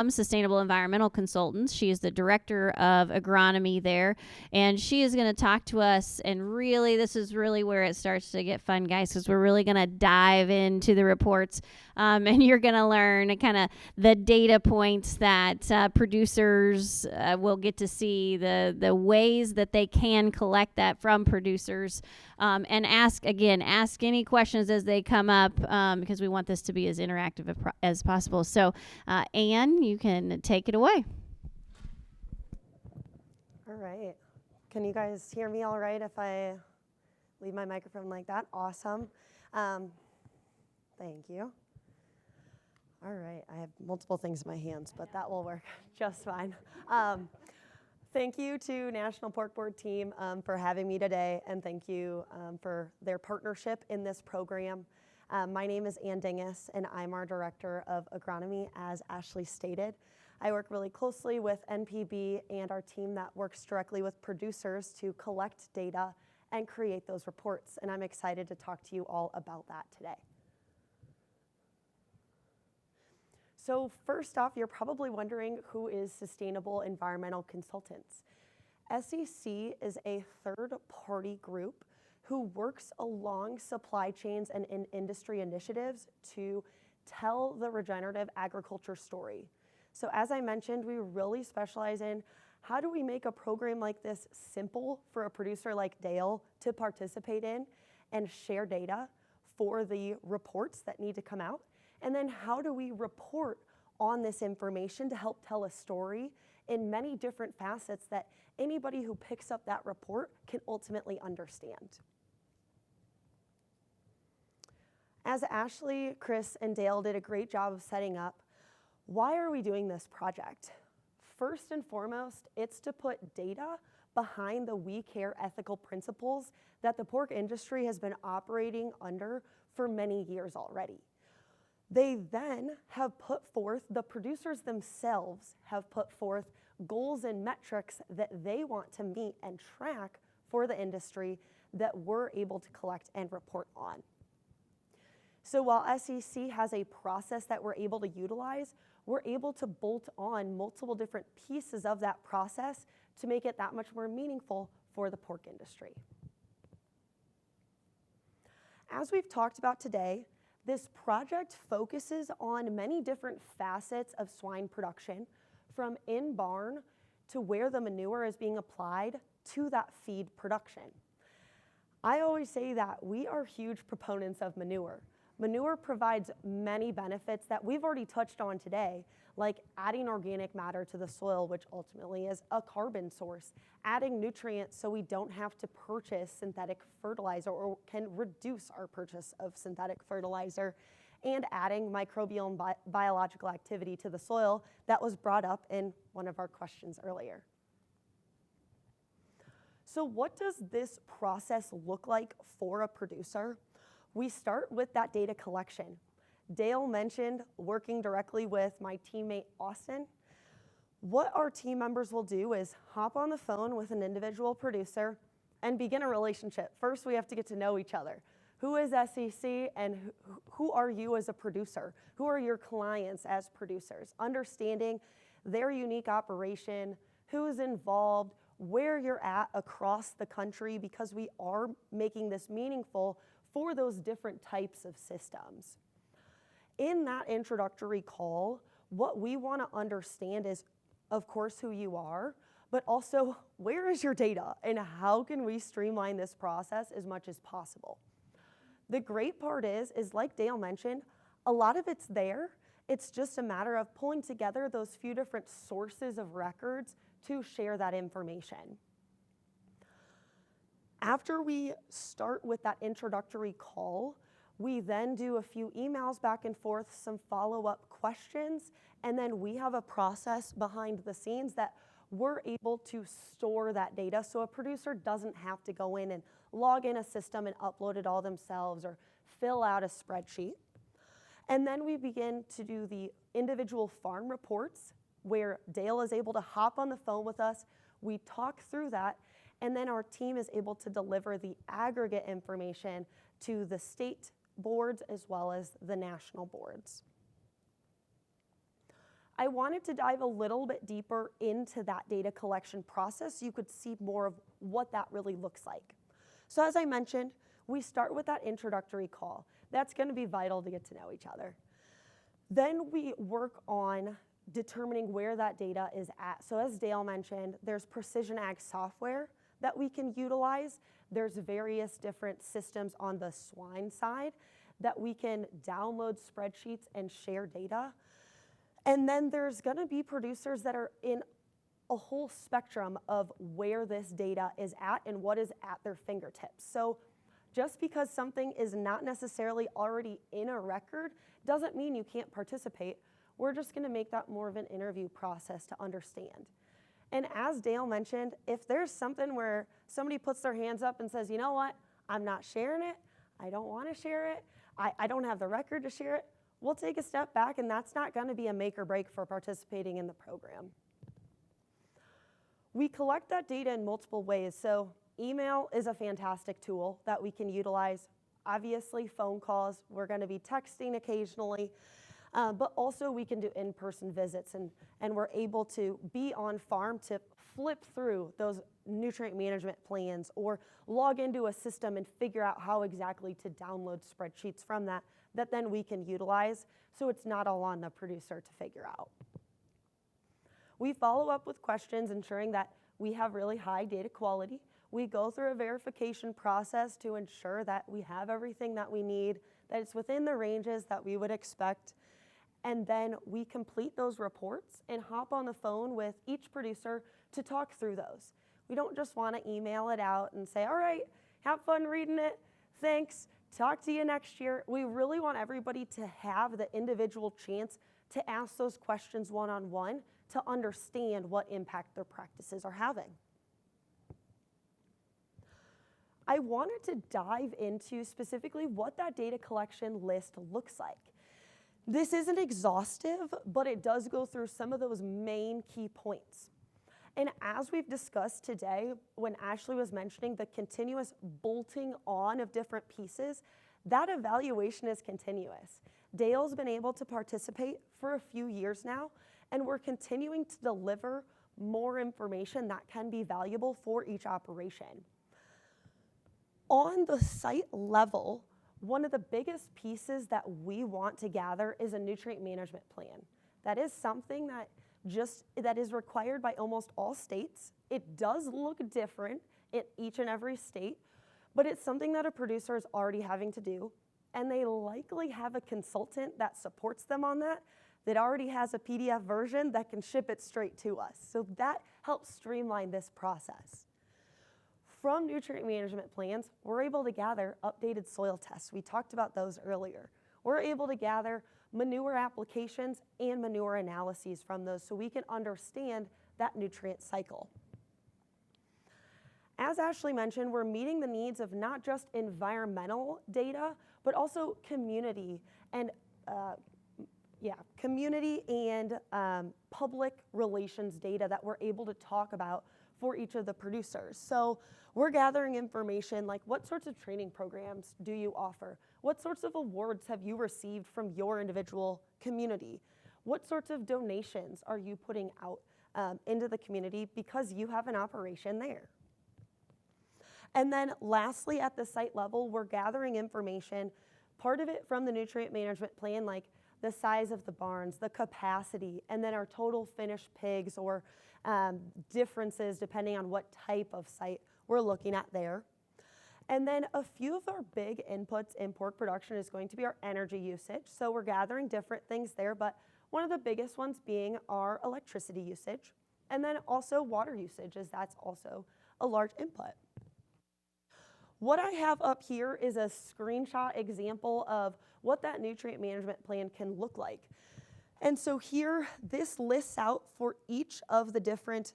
Sustainable Environmental Consultants. She is the director of agronomy there, and she is going to talk to us. And really, this is really where it starts to get fun, guys, because we're really going to dive into the reports, and you're going to learn kind of the data points that producers will get to see, the ways that they can collect that from producers, and ask any questions as they come up, because we want this to be as interactive as possible. So, Anne, you can take it away. All right. Can you guys hear me all right if I leave my microphone like that? Awesome. Thank you. All right. I have multiple things in my hands, but that will work just fine. Thank you to National Pork Board team for having me today, and thank you for their partnership in this program. My name is Ann Dingus, and I'm our Director of Agronomy, as Ashley stated. I work really closely with NPB and our team that works directly with producers to collect data and create those reports, and I'm excited to talk to you all about that today. So first off, you're probably wondering who is Sustainable Environmental Consultants. SEC is a third-party group who works along supply chains and in industry initiatives to tell the regenerative agriculture story. So as I mentioned, we really specialize in how do we make a program like this simple for a producer like Dale to participate in and share data for the reports that need to come out? And then how do we report on this information to help tell a story in many different facets that anybody who picks up that report can ultimately understand? As Ashley, Chris, and Dale did a great job of setting up, why are we doing this project? First and foremost, it's to put data behind the We Care ethical principles that the pork industry has been operating under for many years already. They then have put forth, the producers themselves have put forth goals and metrics that they want to meet and track for the industry that we're able to collect and report on. So while SEC has a process that we're able to utilize, we're able to bolt on multiple different pieces of that process to make it that much more meaningful for the pork industry. As we've talked about today, this project focuses on many different facets of swine production, from in-barn to where the manure is being applied to that feed production. I always say that we are huge proponents of manure. Manure provides many benefits that we've already touched on today, like adding organic matter to the soil, which ultimately is a carbon source, adding nutrients so we don't have to purchase synthetic fertilizer or can reduce our purchase of synthetic fertilizer, and adding microbial and biological activity to the soil that was brought up in one of our questions earlier. So what does this process look like for a producer? We start with that data collection. Dale mentioned working directly with my teammate, Austin. What our team members will do is hop on the phone with an individual producer and begin a relationship. First, we have to get to know each other. Who is SEC and who are you as a producer? Who are your clients as producers? Understanding their unique operation, who is involved, where you're at across the country, because we are making this meaningful for those different types of systems. In that introductory call, what we want to understand is, of course, who you are, but also where is your data and how can we streamline this process as much as possible. The great part is like Dale mentioned, a lot of it's there. It's just a matter of pulling together those few different sources of records to share that information. After we start with that introductory call, we then do a few emails back and forth, some follow-up questions, and then we have a process behind the scenes that we're able to store that data so a producer doesn't have to go in and log in a system and upload it all themselves or fill out a spreadsheet. And then we begin to do the individual farm reports where Dale is able to hop on the phone with us, we talk through that, and then our team is able to deliver the aggregate information to the state boards as well as the national boards. I wanted to dive a little bit deeper into that data collection process so you could see more of what that really looks like. So as I mentioned, we start with that introductory call. That's going to be vital to get to know each other. Then we work on determining where that data is at. So as Dale mentioned, there's precision ag software that we can utilize. There's various different systems on the swine side that we can download spreadsheets and share data. And then there's going to be producers that are in a whole spectrum of where this data is at and what is at their fingertips. So just because something is not necessarily already in a record doesn't mean you can't participate. We're just going to make that more of an interview process to understand. And as Dale mentioned, if there's something where somebody puts their hands up and says, you know what, I'm not sharing it, I don't want to share it, I don't have the record to share it, we'll take a step back, and that's not going to be a make or break for participating in the program. We collect that data in multiple ways. So email is a fantastic tool that we can utilize. Obviously, phone calls, we're going to be texting occasionally, but also we can do in-person visits, and we're able to be on farm to flip through those nutrient management plans or log into a system and figure out how exactly to download spreadsheets from that then we can utilize, so it's not all on the producer to figure out. We follow up with questions, ensuring that we have really high data quality. We go through a verification process to ensure that we have everything that we need, that it's within the ranges that we would expect. And then we complete those reports and hop on the phone with each producer to talk through those. We don't just want to email it out and say, all right, have fun reading it, thanks, talk to you next year. We really want everybody to have the individual chance to ask those questions one-on-one to understand what impact their practices are having. I wanted to dive into specifically what that data collection list looks like. This isn't exhaustive, but it does go through some of those main key points. And as we've discussed today, when Ashley was mentioning the continuous bolting on of different pieces, that evaluation is continuous. Dale's been able to participate for a few years now, and we're continuing to deliver more information that can be valuable for each operation. On the site level, one of the biggest pieces that we want to gather is a nutrient management plan. That is something that is required by almost all states. It does look different in each and every state, but it's something that a producer is already having to do, and they likely have a consultant that supports them on that already has a PDF version that can ship it straight to us. So that helps streamline this process. From nutrient management plans, we're able to gather updated soil tests. We talked about those earlier. We're able to gather manure applications and manure analyses from those so we can understand that nutrient cycle. As Ashley mentioned, we're meeting the needs of not just environmental data, but also community and public relations data that we're able to talk about for each of the producers. So we're gathering information like, what sorts of training programs do you offer? What sorts of awards have you received from your individual community? What sorts of donations are you putting out into the community because you have an operation there? And then lastly, at the site level, we're gathering information, part of it from the nutrient management plan, like the size of the barns, the capacity, and then our total finished pigs or differences depending on what type of site we're looking at there. And then a few of our big inputs in pork production is going to be our energy usage. So we're gathering different things there, but one of the biggest ones being our electricity usage, and then also water usage, as that's also a large input. What I have up here is a screenshot example of what that nutrient management plan can look like. And so here, this lists out for each of the different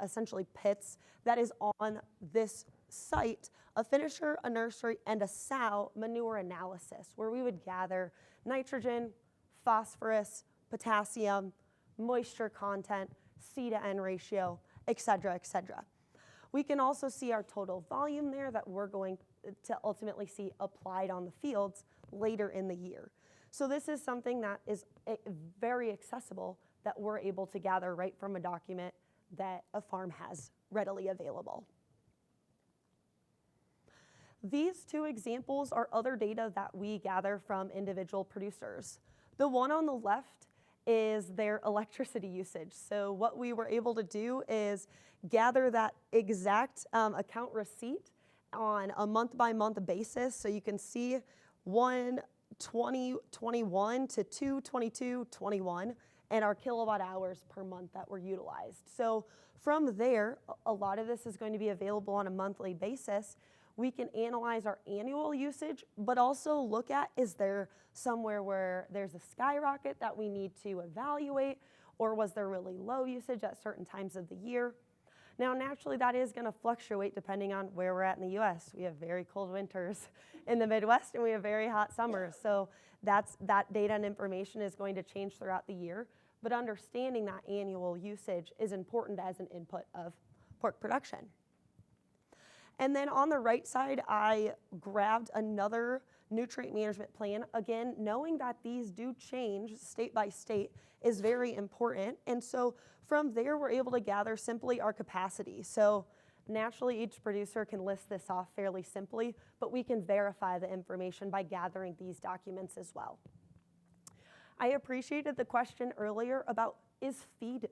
essentially pits that is on this site, a finisher, a nursery, and a sow manure analysis, where we would gather nitrogen, phosphorus, potassium, moisture content, C to N ratio, et cetera, et cetera. We can also see our total volume there that we're going to ultimately see applied on the fields later in the year. So this is something that is very accessible that we're able to gather right from a document that a farm has readily available. These two examples are other data that we gather from individual producers. The one on the left is their electricity usage. So what we were able to do is gather that exact account receipt on a month-by-month basis. So you can see 1/20/21 to 2/22/21 and our kilowatt hours per month that were utilized. So from there, a lot of this is going to be available on a monthly basis. We can analyze our annual usage, but also look at, is there somewhere where there's a skyrocket that we need to evaluate, or was there really low usage at certain times of the year? Now, naturally, that is going to fluctuate depending on where we're at in the US. We have very cold winters in the Midwest, and we have very hot summers. So that data and information is going to change throughout the year. But understanding that annual usage is important as an input of pork production. And then on the right side, I grabbed another nutrient management plan. Again, knowing that these do change state by state is very important. And so from there, we're able to gather simply our capacity. So naturally, each producer can list this off fairly simply, but we can verify the information by gathering these documents as well. I appreciated the question earlier about is feed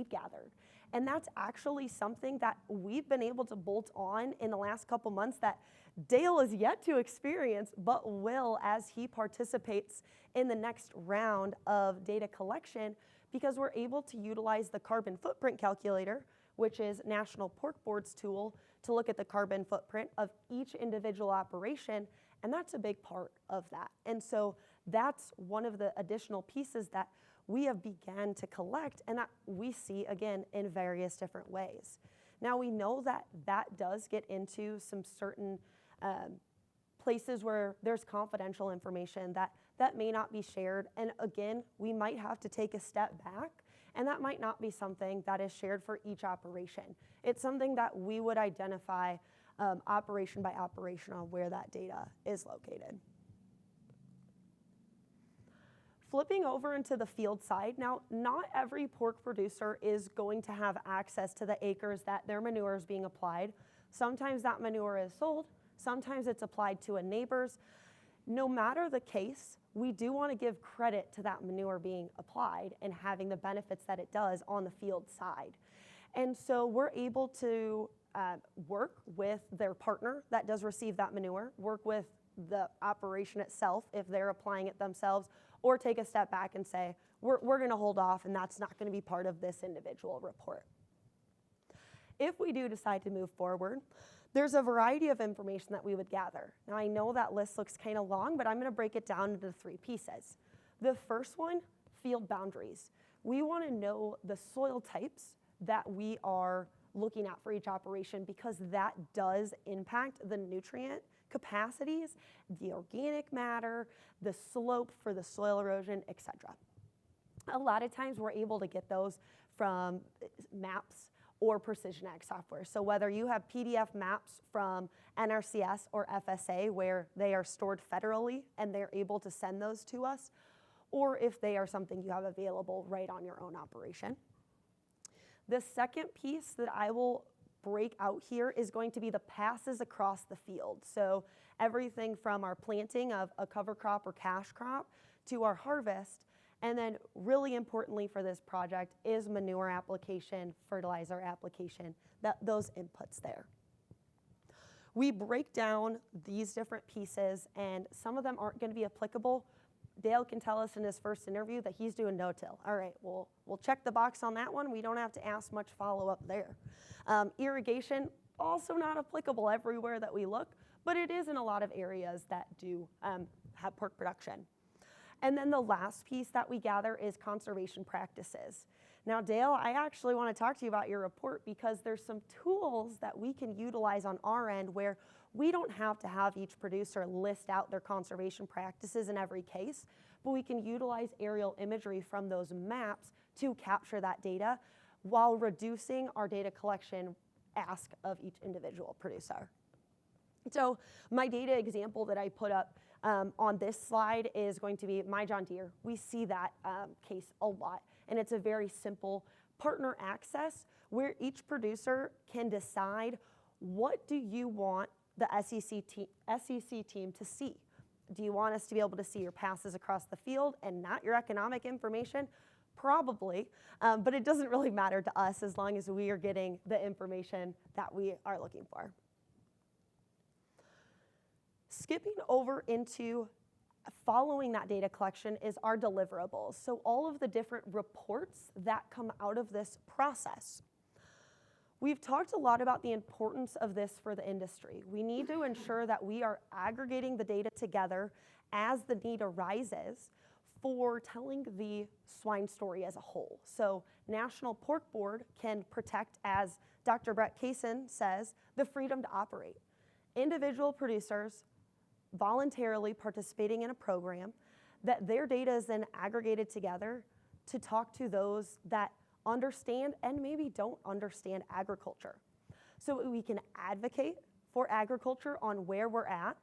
gathered? And that's actually something that we've been able to bolt on in the last couple months that Dale is yet to experience, but will as he participates in the next round of data collection, because we're able to utilize the carbon footprint calculator, which is National Pork Board's tool to look at the carbon footprint of each individual operation, and that's a big part of that. And so that's one of the additional pieces that we have began to collect and that we see again in various different ways. Now we know that that does get into some certain places where there's confidential information that may not be shared. And again, we might have to take a step back, and that might not be something that is shared for each operation. It's something that we would identify operation by operation on where that data is located. Flipping over into the field side, now not every pork producer is going to have access to the acres that their manure is being applied. Sometimes that manure is sold, sometimes it's applied to a neighbor's. No matter the case, we do want to give credit to that manure being applied and having the benefits that it does on the field side. And so we're able to work with their partner that does receive that manure, work with the operation itself if they're applying it themselves, or take a step back and say, we're going to hold off and that's not going to be part of this individual report. If we do decide to move forward, there's a variety of information that we would gather. Now I know that list looks kind of long, but I'm going to break it down into 3 pieces. The first one, field boundaries. We want to know the soil types that we are looking at for each operation, because that does impact the nutrient capacities, the organic matter, the slope for the soil erosion, etc. A lot of times we're able to get those from maps or precision ag software. So whether you have PDF maps from NRCS or FSA where they are stored federally and they're able to send those to us, or if they are something you have available right on your own operation. The second piece that I will break out here is going to be the passes across the field. So everything from our planting of a cover crop or cash crop to our harvest. And then really importantly for this project is manure application, fertilizer application, those inputs there. We break down these different pieces, and some of them aren't going to be applicable. Dale can tell us in his first interview that he's doing no-till. All right, we'll check the box on that one. We don't have to ask much follow-up there. Irrigation, also not applicable everywhere that we look, but it is in a lot of areas that do have pork production. And then the last piece that we gather is conservation practices. Now, Dale, I actually want to talk to you about your report because there's some tools that we can utilize on our end where we don't have to have each producer list out their conservation practices in every case, but we can utilize aerial imagery from those maps to capture that data while reducing our data collection ask of each individual producer. So my data example that I put up on this slide is going to be My John Deere. We see that case a lot, and it's a very simple partner access where each producer can decide, what do you want the SEC team to see? Do you want us to be able to see your passes across the field and not your economic information? Probably, but it doesn't really matter to us as long as we are getting the information that we are looking for. Skipping over into following that data collection is our deliverables. So all of the different reports that come out of this process. We've talked a lot about the importance of this for the industry. We need to ensure that we are aggregating the data together as the need arises for telling the swine story as a whole. So National Pork Board can protect, as Dr. Brett Kaysen says, the freedom to operate. Individual producers voluntarily participating in a program that their data is then aggregated together to talk to those that understand and maybe don't understand agriculture. So we can advocate for agriculture on where we're at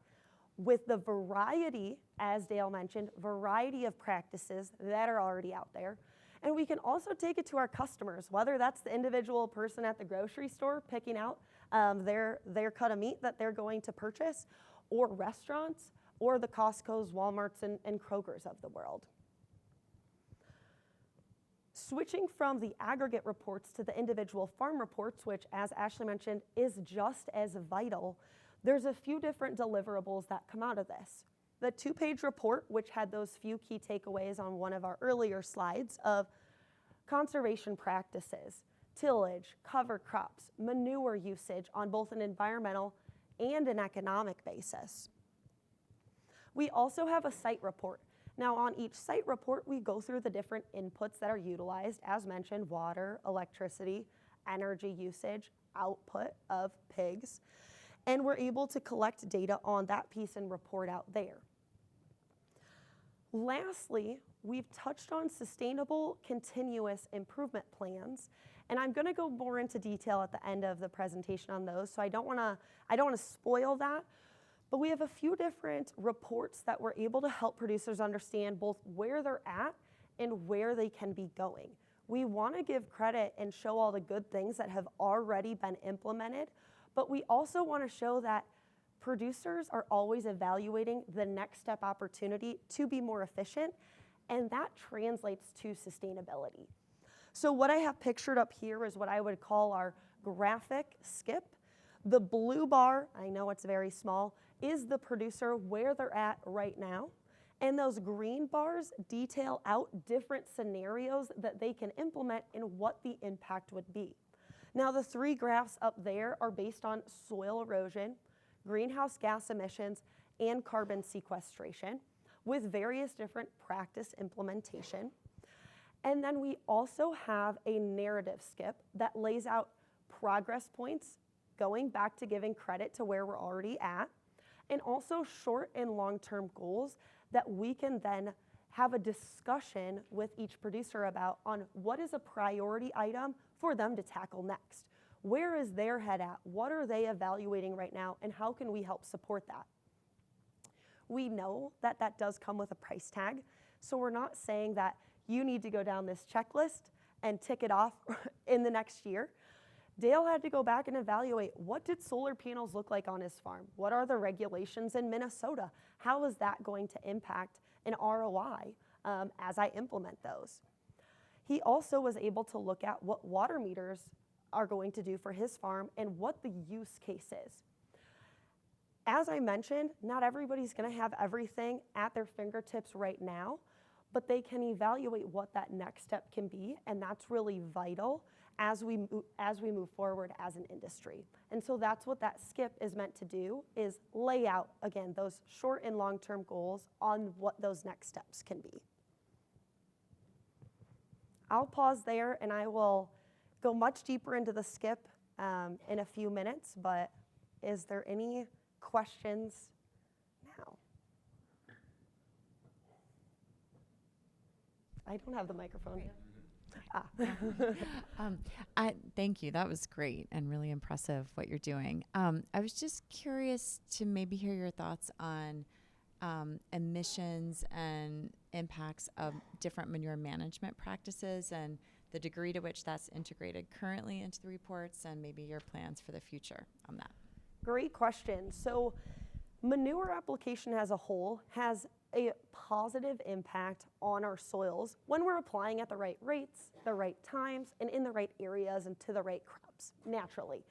with the variety, as Dale mentioned, variety of practices that are already out there. And we can also take it to our customers, whether that's the individual person at the grocery store picking out their cut of meat that they're going to purchase, or restaurants, or the Costco's, Walmart's, and Kroger's of the world. Switching from the aggregate reports to the individual farm reports, which, as Ashley mentioned, is just as vital, there's a few different deliverables that come out of this. The 2-page report, which had those few key takeaways on one of our earlier slides of conservation practices, tillage, cover crops, manure usage on both an environmental and an economic basis. We also have a site report. Now, on each site report, we go through the different inputs that are utilized, as mentioned, water, electricity, energy usage, output of pigs, and we're able to collect data on that piece and report out there. Lastly, we've touched on sustainable continuous improvement plans, and I'm going to go more into detail at the end of the presentation on those, so I don't want to spoil that. But we have a few different reports that we're able to help producers understand both where they're at and where they can be going. We want to give credit and show all the good things that have already been implemented, but we also want to show that producers are always evaluating the next step opportunity to be more efficient, and that translates to sustainability. So what I have pictured up here is what I would call our graphic skip. The blue bar, I know it's very small, is the producer where they're at right now. And those green bars detail out different scenarios that they can implement and what the impact would be. Now, the 3 graphs up there are based on soil erosion, greenhouse gas emissions, and carbon sequestration with various different practice implementation. And then we also have a narrative skip that lays out progress points, going back to giving credit to where we're already at, and also short and long-term goals that we can then have a discussion with each producer about on what is a priority item for them to tackle next. Where is their head at? What are they evaluating right now, and how can we help support that? We know that that does come with a price tag, so we're not saying that you need to go down this checklist and tick it off in the next year. Dale had to go back and evaluate, what did solar panels look like on his farm? What are the regulations in Minnesota? How is that going to impact an ROI as I implement those? He also was able to look at what water meters are going to do for his farm and what the use case is. As I mentioned, not everybody's going to have everything at their fingertips right now, but they can evaluate what that next step can be, and that's really vital as we move forward as an industry. And so that's what that skip is meant to do, is lay out, again, those short and long-term goals on what those next steps can be. I'll pause there, and I will go much deeper into the skip in a few minutes, but is there any questions now? I don't have the microphone. Thank you. That was great and really impressive what you're doing. I was just curious to maybe hear your thoughts on emissions and impacts of different manure management practices and the degree to which that's integrated currently into the reports, and maybe your plans for the future on that? Great question. So manure application as a whole has a positive impact on our soils when we're applying at the right rates, the right times, and in the right areas and to the right crops, naturally.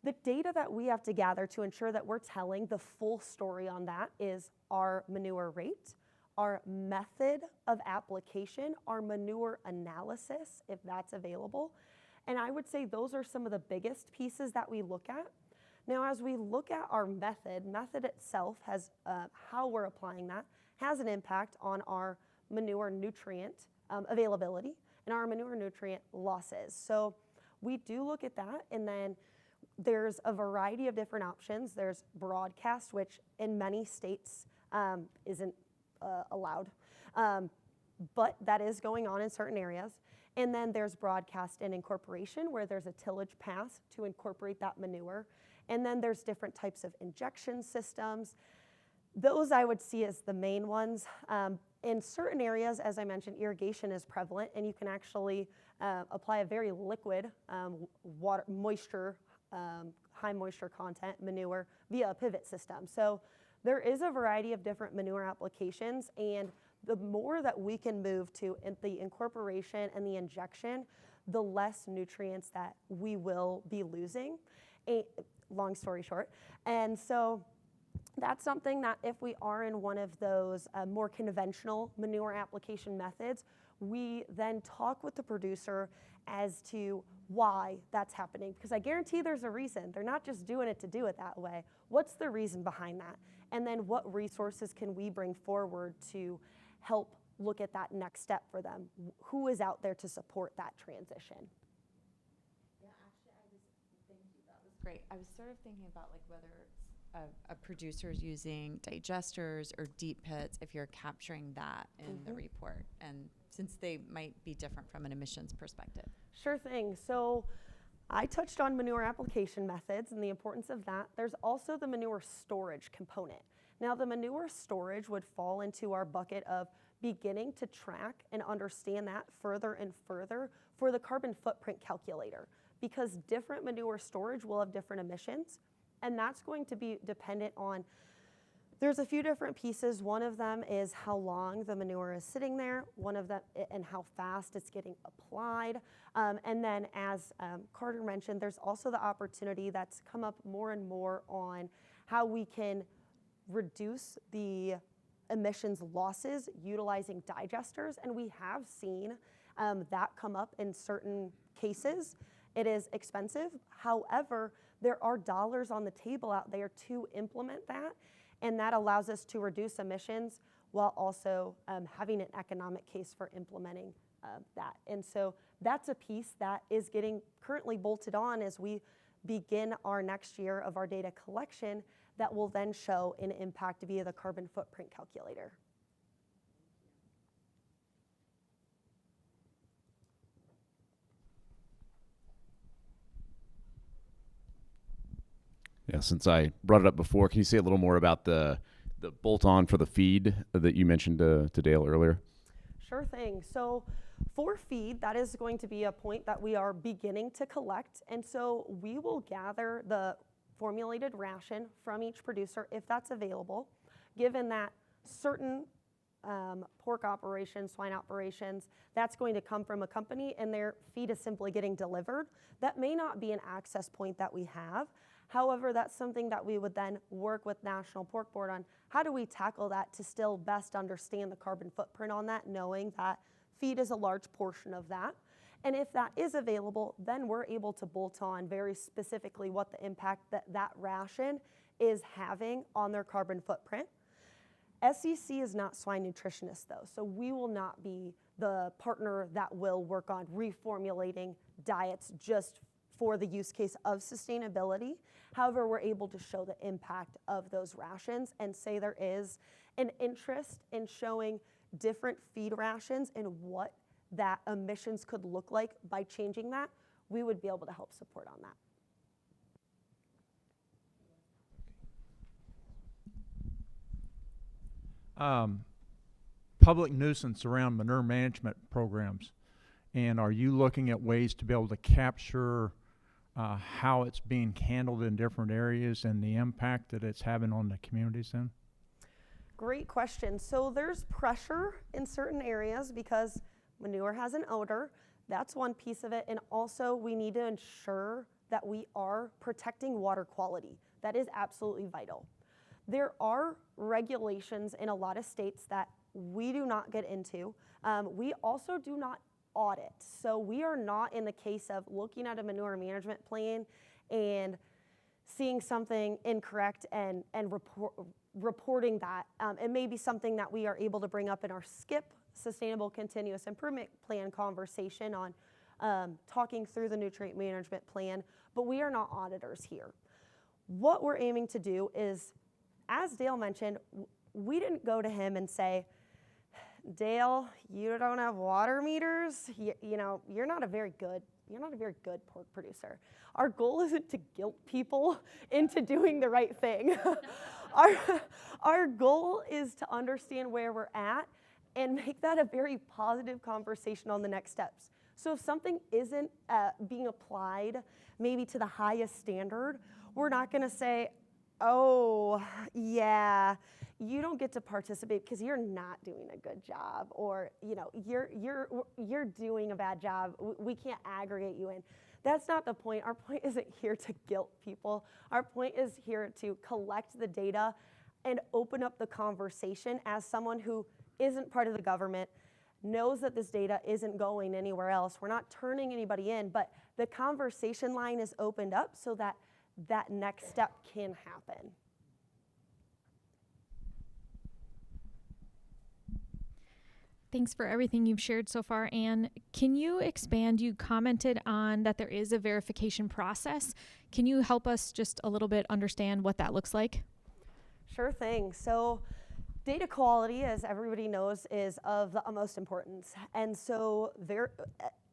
The data that we have to gather to ensure that we're telling the full story on that is our manure rate, our method of application, our manure analysis, if that's available. And I would say those are some of the biggest pieces that we look at. Now, as we look at our method itself has, how we're applying that, has an impact on our manure nutrient availability and our manure nutrient losses. So we do look at that, and then there's a variety of different options. There's broadcast, which in many states isn't allowed, but that is going on in certain areas. And then there's broadcast and incorporation, where there's a tillage path to incorporate that manure. And then there's different types of injection systems. Those I would see as the main ones. In certain areas, as I mentioned, irrigation is prevalent, and you can actually apply a very liquid water moisture, high moisture content manure via a pivot system. So there is a variety of different manure applications, and the more that we can move to the incorporation and the injection, the less nutrients that we will be losing, long story short. And so that's something that if we are in one of those more conventional manure application methods, we then talk with the producer as to why that's happening. Because I guarantee there's a reason. They're not just doing it to do it that way. What's the reason behind that? And then what resources can we bring forward to help look at that next step for them? Who is out there to support that transition? Yeah, actually, thank you, that was great. I was sort of thinking about like whether it's a producer's using digesters or deep pits, if you're capturing that in the report, and since they might be different from an emissions perspective. Sure thing. So I touched on manure application methods and the importance of that. There's also the manure storage component. Now, the manure storage would fall into our bucket of beginning to track and understand that further and further for the carbon footprint calculator, because different manure storage will have different emissions, and that's going to be dependent on, there's a few different pieces. One of them is how long the manure is sitting there, one of them, and how fast it's getting applied. And then as Carter mentioned, there's also the opportunity that's come up more and more on how we can reduce the emissions losses utilizing digesters. And we have seen that come up in certain cases. It is expensive. However, there are dollars on the table out there to implement that. And that allows us to reduce emissions while also having an economic case for implementing that. And so that's a piece that is getting currently bolted on as we begin our next year of our data collection that will then show an impact via the carbon footprint calculator. Yeah, since I brought it up before, can you say a little more about the bolt-on for the feed that you mentioned to Dale earlier? Sure thing. So for feed, that is going to be a point that we are beginning to collect. And so we will gather the formulated ration from each producer if that's available, given that certain pork operations, swine operations, that's going to come from a company and their feed is simply getting delivered. That may not be an access point that we have. However, that's something that we would then work with National Pork Board on. How do we tackle that to still best understand the carbon footprint on that, knowing that feed is a large portion of that? And if that is available, then we're able to bolt on very specifically what the impact that ration is having on their carbon footprint. SEC is not swine nutritionists though, so we will not be the partner that will work on reformulating diets just for the use case of sustainability. However, we're able to show the impact of those rations and say there is an interest in showing different feed rations and what that emissions could look like by changing that. We would be able to help support on that. public nuisance around manure management programs? And are you looking at ways to be able to capture how it's being handled in different areas and the impact that it's having on the communities then? Great question. So there's pressure in certain areas because manure has an odor. That's one piece of it. And also we need to ensure that we are protecting water quality. That is absolutely vital. There are regulations in a lot of states that we do not get into. We also do not audit. So we are not in the case of looking at a manure management plan and seeing something incorrect and reporting that. It may be something that we are able to bring up in our SCIP, Sustainable Continuous Improvement Plan conversation on talking through the nutrient management plan, but we are not auditors here. What we're aiming to do is, as Dale mentioned, we didn't go to him and say, Dale, you don't have water meters. You know, you're not a very good pork producer. Our goal isn't to guilt people into doing the right thing. Our goal is to understand where we're at and make that a very positive conversation on the next steps. So if something isn't being applied maybe to the highest standard, we're not going to say, oh, yeah, you don't get to participate because you're not doing a good job, or you know, you're doing a bad job. We can't aggregate you in. That's not the point. Our point isn't here to guilt people. Our point is here to collect the data and open up the conversation as someone who isn't part of the government, knows that this data isn't going anywhere else. We're not turning anybody in, but the conversation line is opened up so that that next step can happen. Thanks for everything you've shared so far, Anne. Can you expand? You commented on that there is a verification process. Can you help us just a little bit understand what that looks like? Sure thing. So data quality, as everybody knows, is of the utmost importance. And so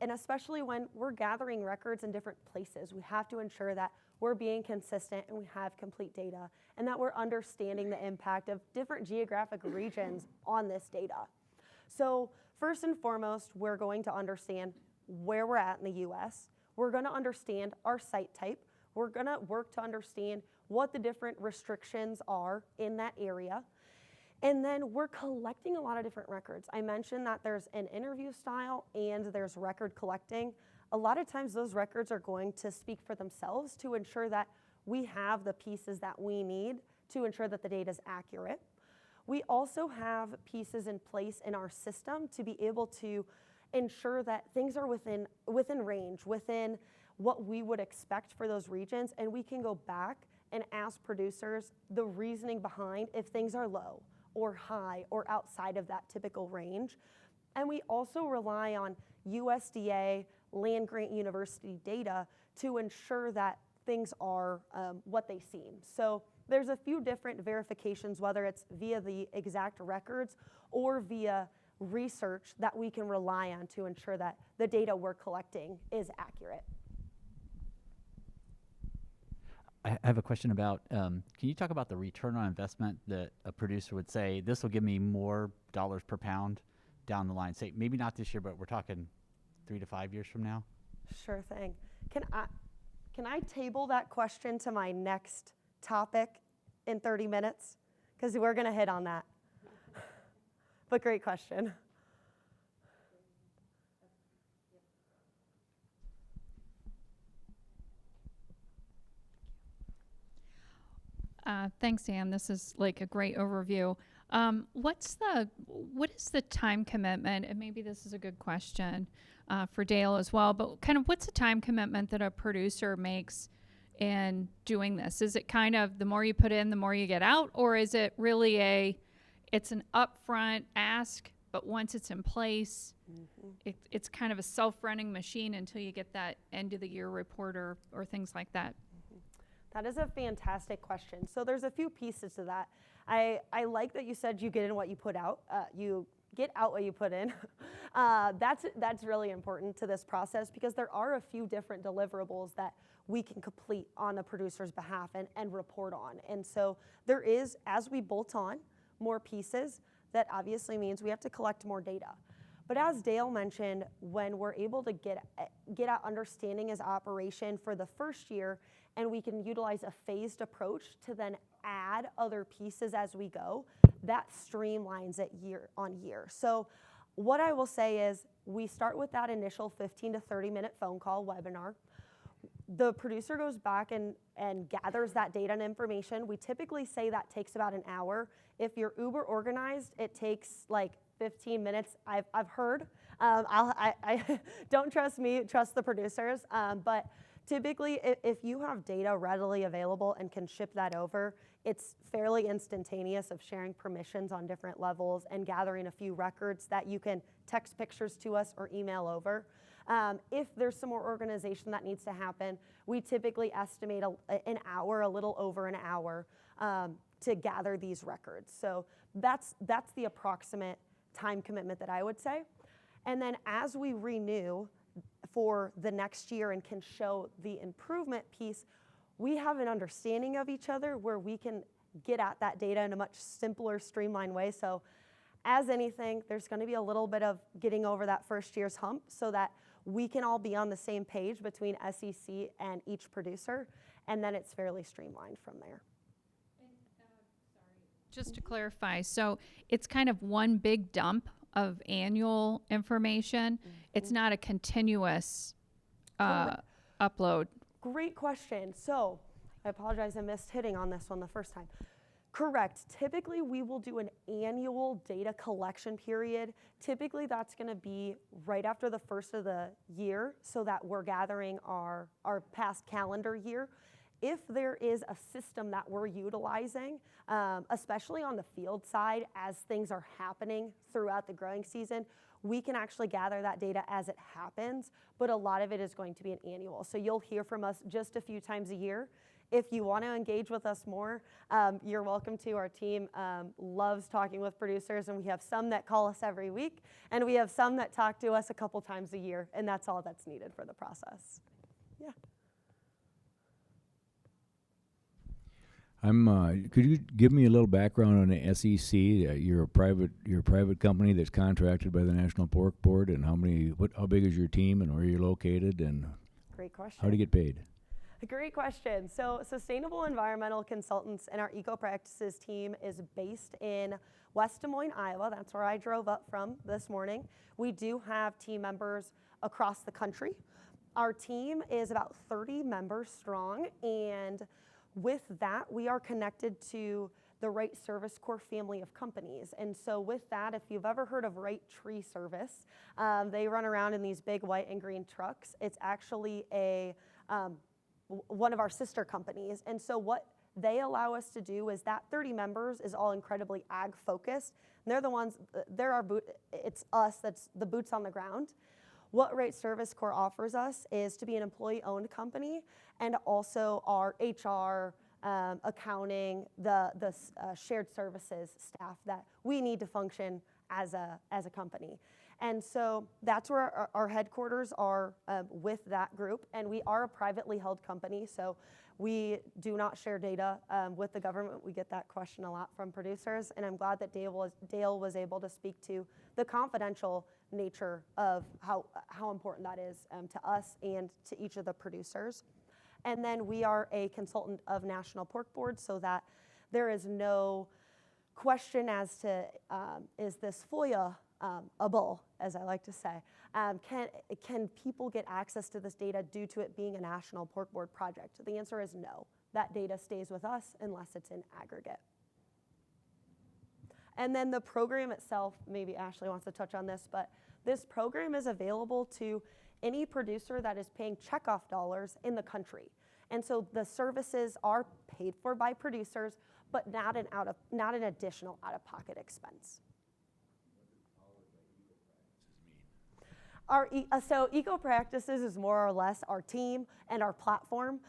and especially when we're gathering records in different places, we have to ensure that we're being consistent and we have complete data, and that we're understanding the impact of different geographic regions on this data. So first and foremost, we're going to understand where we're at in the US. We're going to understand our site type. We're going to work to understand what the different restrictions are in that area. And then we're collecting a lot of different records. I mentioned that there's an interview style and there's record collecting. A lot of times those records are going to speak for themselves to ensure that we have the pieces that we need to ensure that the data is accurate. We also have pieces in place in our system to be able to ensure that things are within range, within what we would expect for those regions, and we can go back and ask producers the reasoning behind if things are low or high or outside of that typical range. And we also rely on USDA land grant university data to ensure that things are what they seem. So there's a few different verifications, whether it's via the exact records or via research, that we can rely on to ensure that the data we're collecting is accurate. I have a question about, can you talk about the return on investment that a producer would say, this will give me more dollars per pound down the line? Say, maybe not this year, but we're talking 3 to 5 years from now? Sure thing. Can I table that question to my next topic in 30 minutes? Because we're going to hit on that. But great question. Thanks, Anne. This is like a great overview. What is the time commitment? And maybe this is a good question for Dale as well, but kind of what's the time commitment that a producer makes in doing this? Is it kind of the more you put in, the more you get out? Or is it really it's an upfront ask, but once it's in place, it's kind of a self-running machine until you get that end of the year report or things like that? That is a fantastic question. So there's a few pieces to that. I like that you said you get in what you put out. You get out what you put in. That's really important to this process because there are a few different deliverables that we can complete on the producer's behalf and report on. And so there is, as we bolt on more pieces, that obviously means we have to collect more data. But as Dale mentioned, when we're able to get at understanding his operation for the first year, and we can utilize a phased approach to then add other pieces as we go, that streamlines it year on year. So what I will say is we start with that initial 15 to 30 minute phone call webinar. The producer goes back and gathers that data and information. We typically say that takes about an hour. If you're uber organized, it takes like 15 minutes. I've heard. I don't trust me, trust the producers. But typically, if you have data readily available and can ship that over, it's fairly instantaneous of sharing permissions on different levels and gathering a few records that you can text pictures to us or email over. If there's some more organization that needs to happen, we typically estimate an hour, a little over an hour, to gather these records. So that's the approximate time commitment that I would say. And then as we renew for the next year and can show the improvement piece, we have an understanding of each other where we can get at that data in a much simpler, streamlined way. So as anything, there's going to be a little bit of getting over that first year's hump so that we can all be on the same page between SEC and each producer, and then it's fairly streamlined from there. Just to clarify, so it's kind of one big dump of annual information. It's not a continuous upload. Great question. So I apologize, I missed hitting on this one the first time. Correct. Typically, we will do an annual data collection period. Typically, that's going to be right after the first of the year so that we're gathering our past calendar year. If there is a system that we're utilizing, especially on the field side, as things are happening throughout the growing season, we can actually gather that data as it happens, but a lot of it is going to be an annual. So you'll hear from us just a few times a year. If you want to engage with us more, you're welcome to. Our team loves talking with producers, and we have some that call us every week, and we have some that talk to us a couple times a year, and that's all that's needed for the process. Yeah. Could you give me a little background on the SEC? You're a private company that's contracted by the National Pork Board, and how big is your team, and where you're located, and Great question. how do you get paid? Great question. So Sustainable Environmental Consultants and our Eco Practices team is based in West Des Moines, Iowa. That's where I drove up from this morning. We do have team members across the country. Our team is about 30 members strong, and with that, we are connected to the Right Service Corps family of companies. And so with that, if you've ever heard of Right Tree Service, they run around in these big white and green trucks. It's actually one of our sister companies. And so what they allow us to do is that 30 members is all incredibly ag focused. And they're the ones, it's us that's the boots on the ground. What Right Service Corps offers us is to be an employee-owned company, and also our HR, accounting, the shared services staff that we need to function as a company. And so that's where our headquarters are with that group, and we are a privately held company, so we do not share data with the government. We get that question a lot from producers, and I'm glad that Dale was able to speak to the confidential nature of how important that is to us and to each of the producers. And then we are a consultant of National Pork Board, so that there is no question as to is this FOIA-able, as I like to say. Can people get access to this data due to it being a National Pork Board project? The answer is no. That data stays with us unless it's in aggregate. And then the program itself, maybe Ashley wants to touch on this, but this program is available to any producer that is paying checkoff dollars in the country. And so the services are paid for by producers, but not an additional out-of-pocket expense. So Eco Practices is more or less our team and our platform.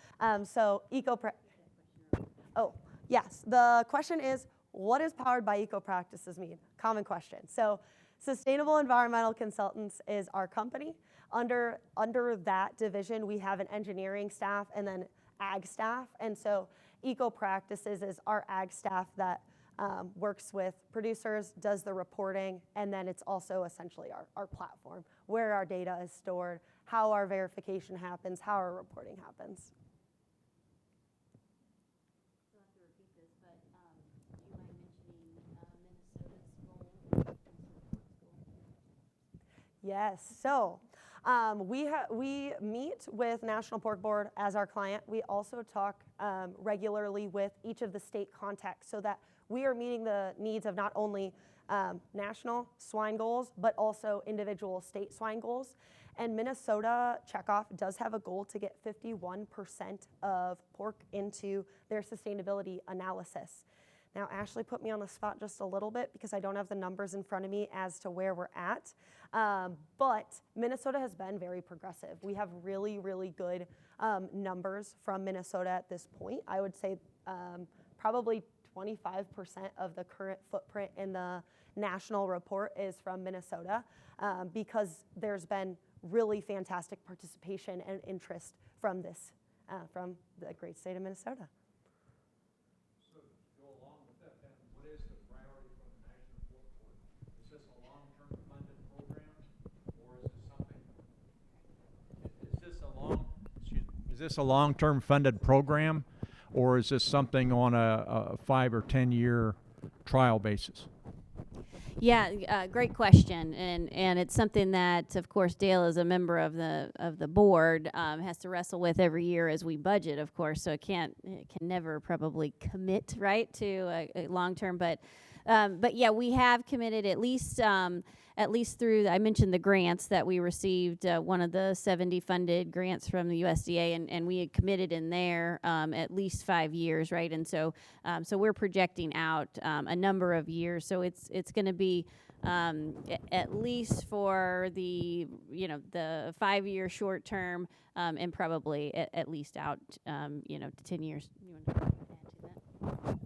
Yes, the question is, what does powered by Eco Practices mean? Common question. So Sustainable Environmental Consultants is our company. Under that division, we have an engineering staff and then ag staff. And so Eco Practices is our ag staff that works with producers, does the reporting, and then it's also essentially our platform, where our data is stored, how our verification happens, how our reporting happens. Yes, so we meet with National Pork Board as our client. We also talk regularly with each of the state contacts so that we are meeting the needs of not only national swine goals, but also individual state swine goals. And Minnesota Checkoff does have a goal to get 51% of pork into their sustainability analysis. Now, Ashley put me on the spot just a little bit because I don't have the numbers in front of me as to where we're at. But Minnesota has been very progressive. We have really, really good numbers from Minnesota at this point. I would say probably 25% of the current footprint in the national report is from Minnesota because there's been really fantastic participation and interest from this, from the great state of Minnesota. Is this a long-term funded program, or is this something on a 5 or 10 year trial basis? Yeah, great question, and it's something that, of course, Dale, as a member of the board, has to wrestle with every year as we budget, of course. So it can never probably commit right to a long term, but yeah, we have committed at least through, I mentioned the grants that we received, one of the 70 funded grants from the USDA, and we had committed in there at least 5 years, right? And so we're projecting out a number of years. So it's going to be at least for the 5-year short term, and probably at least out to 10 years. You want to add to that?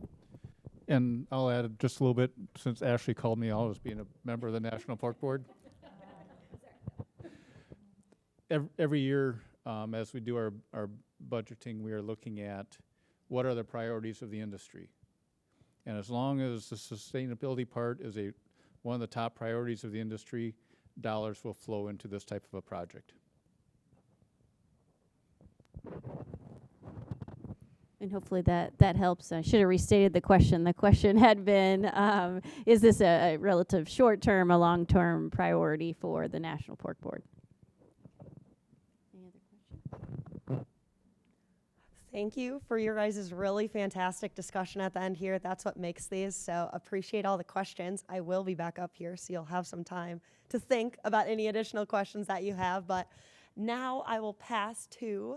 And I'll add just a little bit, since Ashley called me out as being a member of the National Pork Board. Every year, as we do our budgeting, we are looking at what are the priorities of the industry. And as long as the sustainability part is one of the top priorities of the industry, dollars will flow into this type of a project. And hopefully that helps. I should have restated the question. The question had been, is this a relative short-term, a long-term priority for the National Pork Board? Any other questions? Thank you for your guys' really fantastic discussion at the end here. That's what makes these, so appreciate all the questions. I will be back up here, so you'll have some time to think about any additional questions that you have. But now I will pass to